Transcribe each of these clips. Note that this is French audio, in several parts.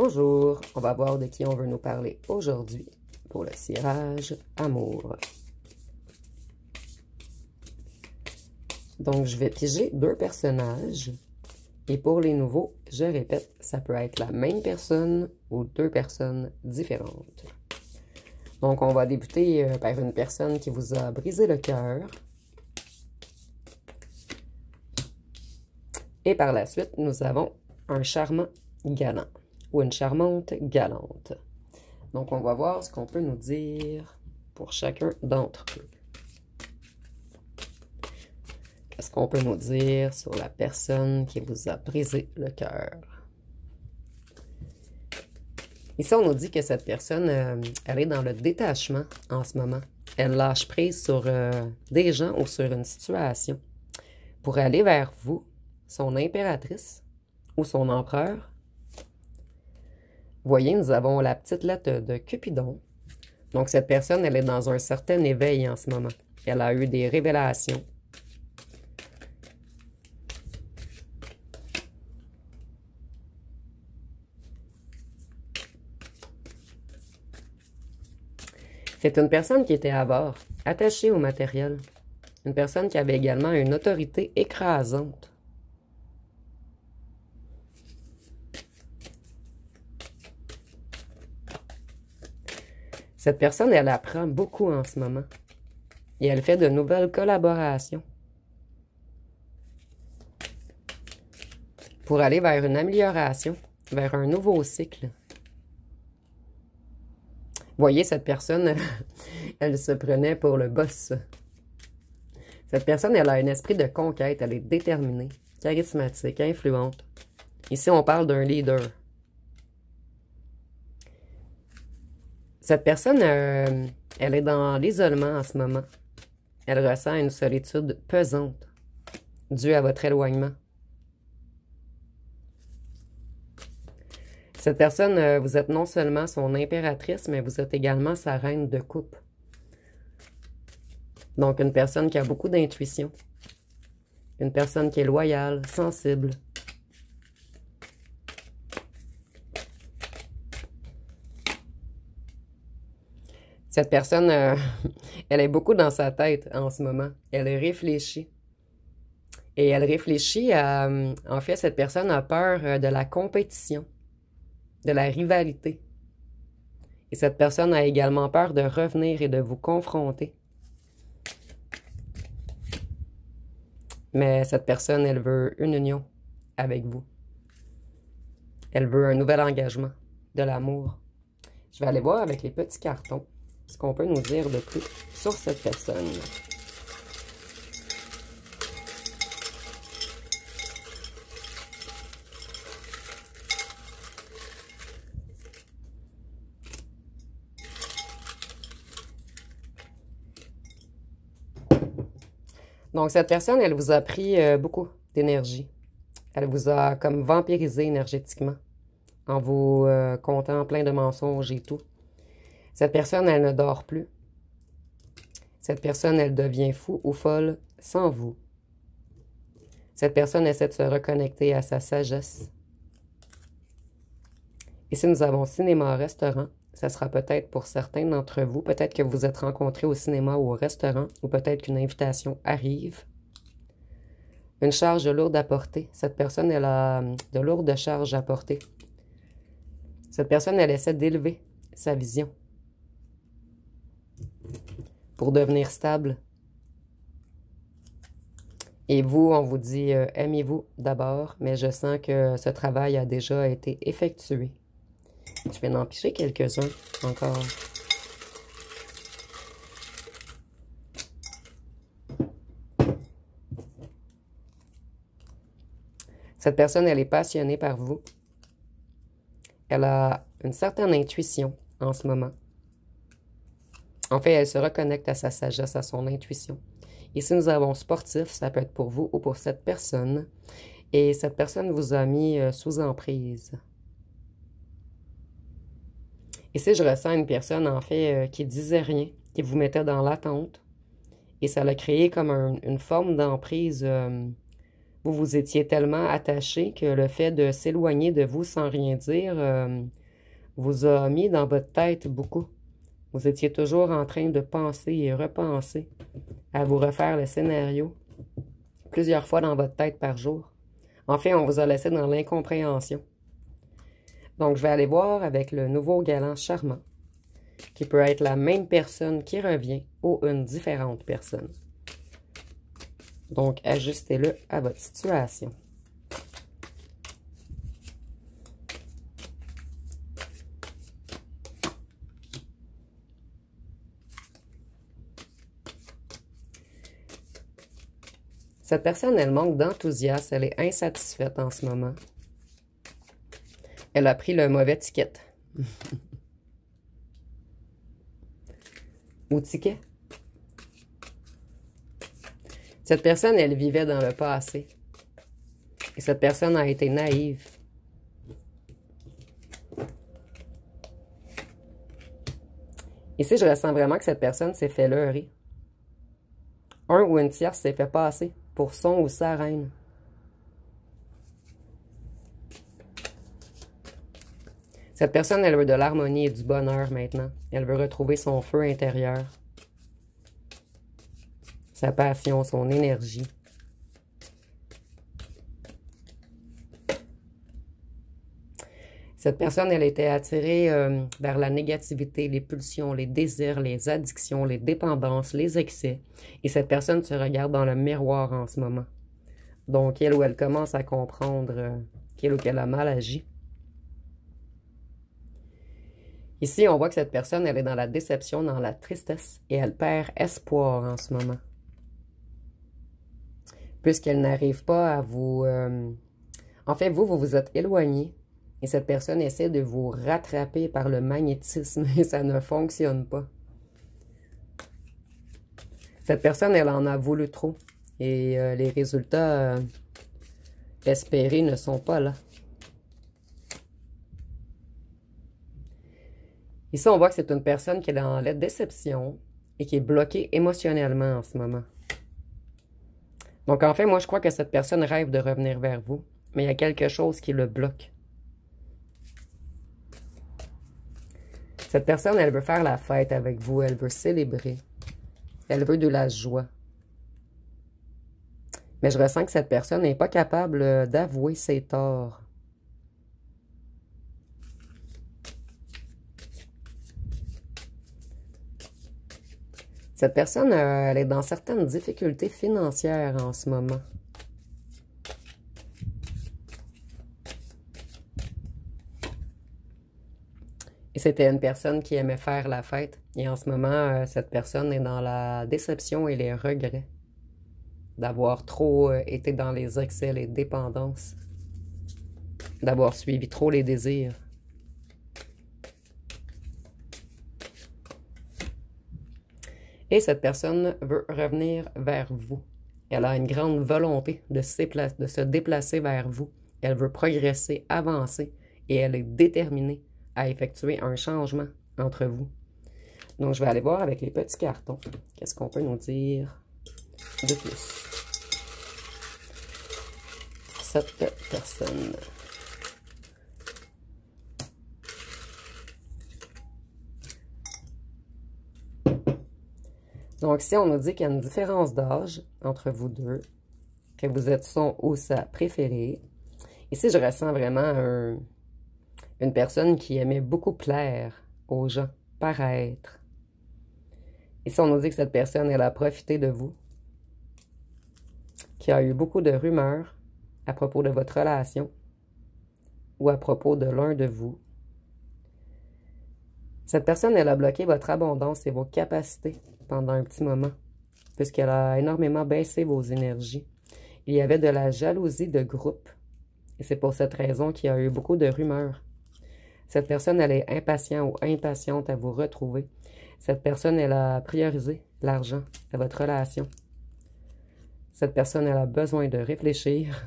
Bonjour, on va voir de qui on veut nous parler aujourd'hui pour le tirage amour. Donc, je vais piger deux personnages. Et pour les nouveaux, je répète, ça peut être la même personne ou deux personnes différentes. Donc, on va débuter par une personne qui vous a brisé le cœur. Et par la suite, nous avons un charmant galant ou une charmante galante. Donc, on va voir ce qu'on peut nous dire pour chacun d'entre eux. Qu'est-ce qu'on peut nous dire sur la personne qui vous a brisé le cœur? Ici, on nous dit que cette personne, elle est dans le détachement en ce moment. Elle lâche prise sur des gens ou sur une situation pour aller vers vous, son impératrice ou son empereur. Vous voyez, nous avons la petite lettre de Cupidon. Donc, cette personne, elle est dans un certain éveil en ce moment. Elle a eu des révélations. C'est une personne qui était avare, attachée au matériel. Une personne qui avait également une autorité écrasante. Cette personne, elle apprend beaucoup en ce moment. Et elle fait de nouvelles collaborations. Pour aller vers une amélioration, vers un nouveau cycle. Vous voyez, cette personne, elle se prenait pour le boss. Cette personne, elle a un esprit de conquête, elle est déterminée, charismatique, influente. Ici, on parle d'un leader. Cette personne, elle est dans l'isolement en ce moment. Elle ressent une solitude pesante due à votre éloignement. Cette personne, vous êtes non seulement son impératrice, mais vous êtes également sa reine de coupe. Donc, une personne qui a beaucoup d'intuition. Une personne qui est loyale, sensible. Cette personne, elle est beaucoup dans sa tête en ce moment. Elle réfléchit. Et elle réfléchit à... En fait, cette personne a peur de la compétition, de la rivalité. Et cette personne a également peur de revenir et de vous confronter. Mais cette personne, elle veut une union avec vous. Elle veut un nouvel engagement, de l'amour. Je vais aller voir avec les petits cartons ce qu'on peut nous dire de plus sur cette personne. Donc, cette personne, elle vous a pris beaucoup d'énergie. Elle vous a comme vampirisé énergétiquement en vous contant plein de mensonges et tout. Cette personne, elle ne dort plus. Cette personne, elle devient fou ou folle sans vous. Cette personne essaie de se reconnecter à sa sagesse. Ici, nous avons cinéma-restaurant. Ça sera peut-être pour certains d'entre vous. Peut-être que vous vous êtes rencontrés au cinéma ou au restaurant, ou peut-être qu'une invitation arrive. Une charge lourde à porter. Cette personne, elle a de lourdes charges à porter. Cette personne, elle essaie d'élever sa vision pour devenir stable. Et vous, on vous dit, aimez-vous d'abord, mais je sens que ce travail a déjà été effectué. Je vais en piger quelques-uns encore. Cette personne, elle est passionnée par vous. Elle a une certaine intuition en ce moment. En fait, elle se reconnecte à sa sagesse, à son intuition. Ici, nous avons sportif, ça peut être pour vous ou pour cette personne. Et cette personne vous a mis sous emprise. Ici, je ressens une personne, en fait, qui disait rien, qui vous mettait dans l'attente. Et ça l'a créé comme une forme d'emprise Vous vous étiez tellement attaché que le fait de s'éloigner de vous sans rien dire vous a mis dans votre tête beaucoup. Vous étiez toujours en train de penser et repenser à vous refaire le scénario plusieurs fois dans votre tête par jour. En fait, on vous a laissé dans l'incompréhension. Donc, je vais aller voir avec le nouveau galant charmant, qui peut être la même personne qui revient ou une différente personne. Donc, ajustez-le à votre situation. Cette personne, elle manque d'enthousiasme, elle est insatisfaite en ce moment. Elle a pris le mauvais ticket. Ou ticket. Cette personne, elle vivait dans le passé. Et cette personne a été naïve. Ici, je ressens vraiment que cette personne s'est fait leurrer. Un ou une tierce s'est fait passer pour son ou sa reine. Cette personne, elle veut de l'harmonie et du bonheur maintenant. Elle veut retrouver son feu intérieur, sa passion, son énergie. Cette personne, elle était attirée vers la négativité, les pulsions, les désirs, les addictions, les dépendances, les excès. Et cette personne se regarde dans le miroir en ce moment. Donc, elle ou elle commence à comprendre qu'elle ou qu'elle a mal agi. Ici, on voit que cette personne, elle est dans la déception, dans la tristesse, et elle perd espoir en ce moment. Puisqu'elle n'arrive pas à vous... En fait, vous vous êtes éloigné, et cette personne essaie de vous rattraper par le magnétisme, et ça ne fonctionne pas. Cette personne, elle en a voulu trop, et les résultats espérés ne sont pas là. Ici, on voit que c'est une personne qui est dans la déception et qui est bloquée émotionnellement en ce moment. Donc, en fait, moi, je crois que cette personne rêve de revenir vers vous, mais il y a quelque chose qui le bloque. Cette personne, elle veut faire la fête avec vous, elle veut célébrer, elle veut de la joie. Mais je ressens que cette personne n'est pas capable d'avouer ses torts. Cette personne, elle est dans certaines difficultés financières en ce moment. Et c'était une personne qui aimait faire la fête. Et en ce moment, cette personne est dans la déception et les regrets d'avoir trop été dans les excès, les dépendances, d'avoir suivi trop les désirs. Et cette personne veut revenir vers vous. Elle a une grande volonté de se déplacer vers vous. Elle veut progresser, avancer, et elle est déterminée à effectuer un changement entre vous. Donc, je vais aller voir avec les petits cartons. Qu'est-ce qu'on peut nous dire de plus? Cette personne. Donc, si on nous dit qu'il y a une différence d'âge entre vous deux, que vous êtes son ou sa préférée, ici, je ressens vraiment une personne qui aimait beaucoup plaire aux gens, paraître. Ici, on nous dit que cette personne, elle a profité de vous, qu'il y a eu beaucoup de rumeurs à propos de votre relation ou à propos de l'un de vous. Cette personne, elle a bloqué votre abondance et vos capacités pendant un petit moment, puisqu'elle a énormément baissé vos énergies. Il y avait de la jalousie de groupe, et c'est pour cette raison qu'il y a eu beaucoup de rumeurs. Cette personne, elle est impatiente ou impatiente à vous retrouver. Cette personne, elle a priorisé l'argent de votre relation. Cette personne, elle a besoin de réfléchir.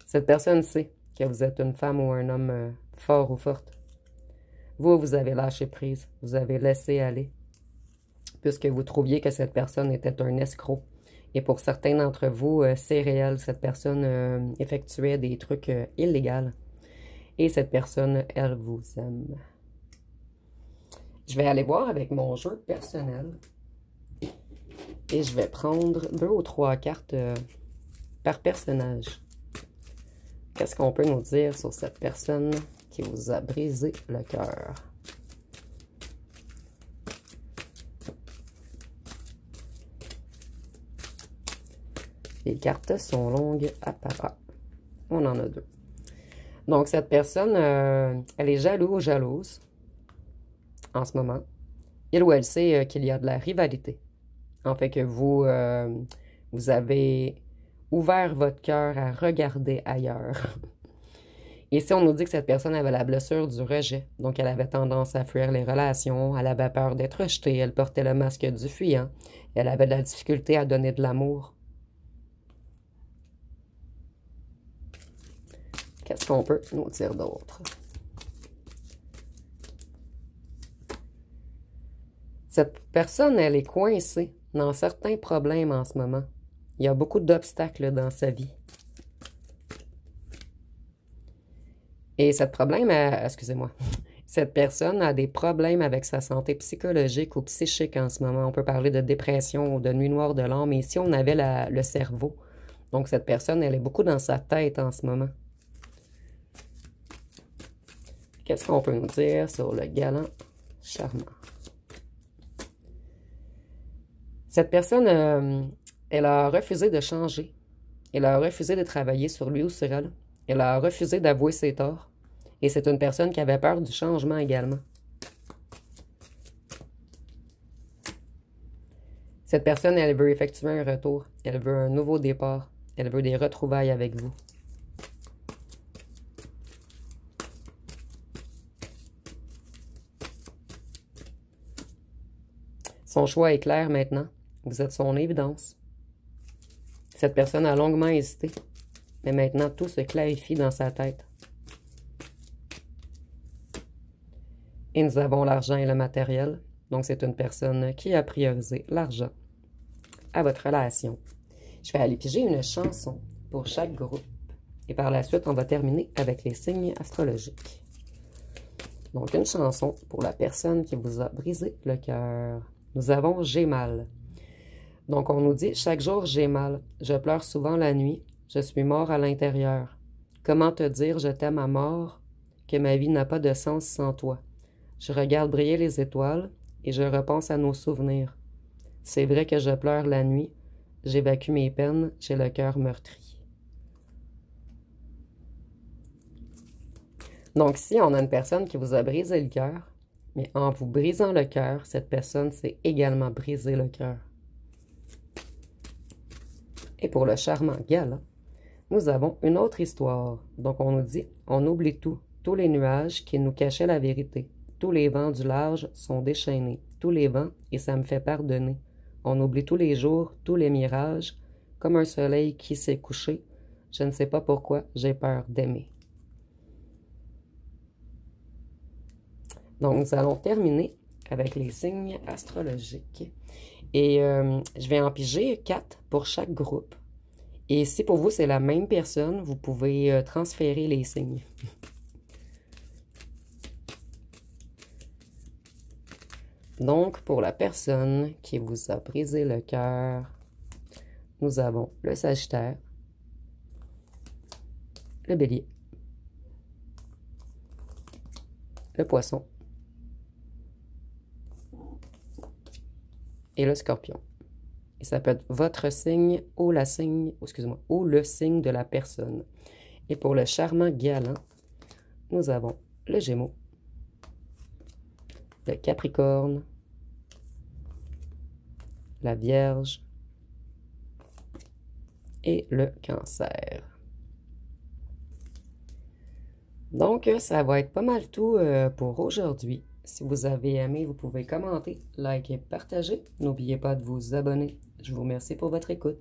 Cette personne sait que vous êtes une femme ou un homme fort ou forte. Vous, vous avez lâché prise, vous avez laissé aller, puisque vous trouviez que cette personne était un escroc, Et pour certains d'entre vous, c'est réel. Cette personne effectuait des trucs illégaux. Et cette personne, elle vous aime. Je vais aller voir avec mon jeu personnel. Et je vais prendre 2 ou 3 cartes par personnage. Qu'est-ce qu'on peut nous dire sur cette personne qui vous a brisé le cœur? Les cartes sont longues à part. On en a 2. Donc, cette personne, elle est jaloux ou jalouse en ce moment. Il ou elle sait qu'il y a de la rivalité. En fait que vous, vous avez ouvert votre cœur à regarder ailleurs. Ici, on nous dit que cette personne avait la blessure du rejet. Donc, elle avait tendance à fuir les relations, elle avait peur d'être rejetée, elle portait le masque du fuyant, elle avait de la difficulté à donner de l'amour. Qu'est-ce qu'on peut nous dire d'autre? Cette personne, elle est coincée dans certains problèmes en ce moment. Il y a beaucoup d'obstacles dans sa vie. Et excusez-moi, cette personne a des problèmes avec sa santé psychologique ou psychique en ce moment. On peut parler de dépression ou de nuit noire de l'âme. Mais ici, on avait le cerveau. Donc, cette personne, elle est beaucoup dans sa tête en ce moment. Qu'est-ce qu'on peut nous dire sur le galant charmant? Cette personne, elle a refusé de changer. Elle a refusé de travailler sur lui ou sur elle. Elle a refusé d'avouer ses torts. Et c'est une personne qui avait peur du changement également. Cette personne, elle veut effectuer un retour. Elle veut un nouveau départ. Elle veut des retrouvailles avec vous. Son choix est clair maintenant. Vous êtes son évidence. Cette personne a longuement hésité. Mais maintenant, tout se clarifie dans sa tête. Et nous avons l'argent et le matériel. Donc, c'est une personne qui a priorisé l'argent à votre relation. Je vais aller piger une chanson pour chaque groupe. Et par la suite, on va terminer avec les signes astrologiques. Donc, une chanson pour la personne qui vous a brisé le cœur. Nous avons « J'ai mal ». Donc, on nous dit « Chaque jour, j'ai mal. Je pleure souvent la nuit. Je suis mort à l'intérieur. Comment te dire je t'aime à mort, que ma vie n'a pas de sens sans toi. Je regarde briller les étoiles et je repense à nos souvenirs. C'est vrai que je pleure la nuit. J'évacue mes peines. J'ai le cœur meurtri. » Donc, si on a une personne qui vous a brisé le cœur, mais en vous brisant le cœur, cette personne s'est également brisé le cœur. Et pour le charmant galant, nous avons une autre histoire. Donc, on nous dit, on oublie tout, tous les nuages qui nous cachaient la vérité. Tous les vents du large sont déchaînés, tous les vents, et ça me fait pardonner. On oublie tous les jours, tous les mirages, comme un soleil qui s'est couché. Je ne sais pas pourquoi, j'ai peur d'aimer. Donc, nous allons terminer avec les signes astrologiques. Et je vais en piger 4 pour chaque groupe. Et si pour vous, c'est la même personne, vous pouvez transférer les signes. Donc, pour la personne qui vous a brisé le cœur, nous avons le Sagittaire, le Bélier, le Poisson et le Scorpion. Et ça peut être votre signe ou le signe de la personne. Et pour le charmant galant, nous avons le Gémeaux, le Capricorne, la Vierge et le Cancer. Donc, ça va être pas mal tout pour aujourd'hui. Si vous avez aimé, vous pouvez commenter, liker, partager. N'oubliez pas de vous abonner. Je vous remercie pour votre écoute.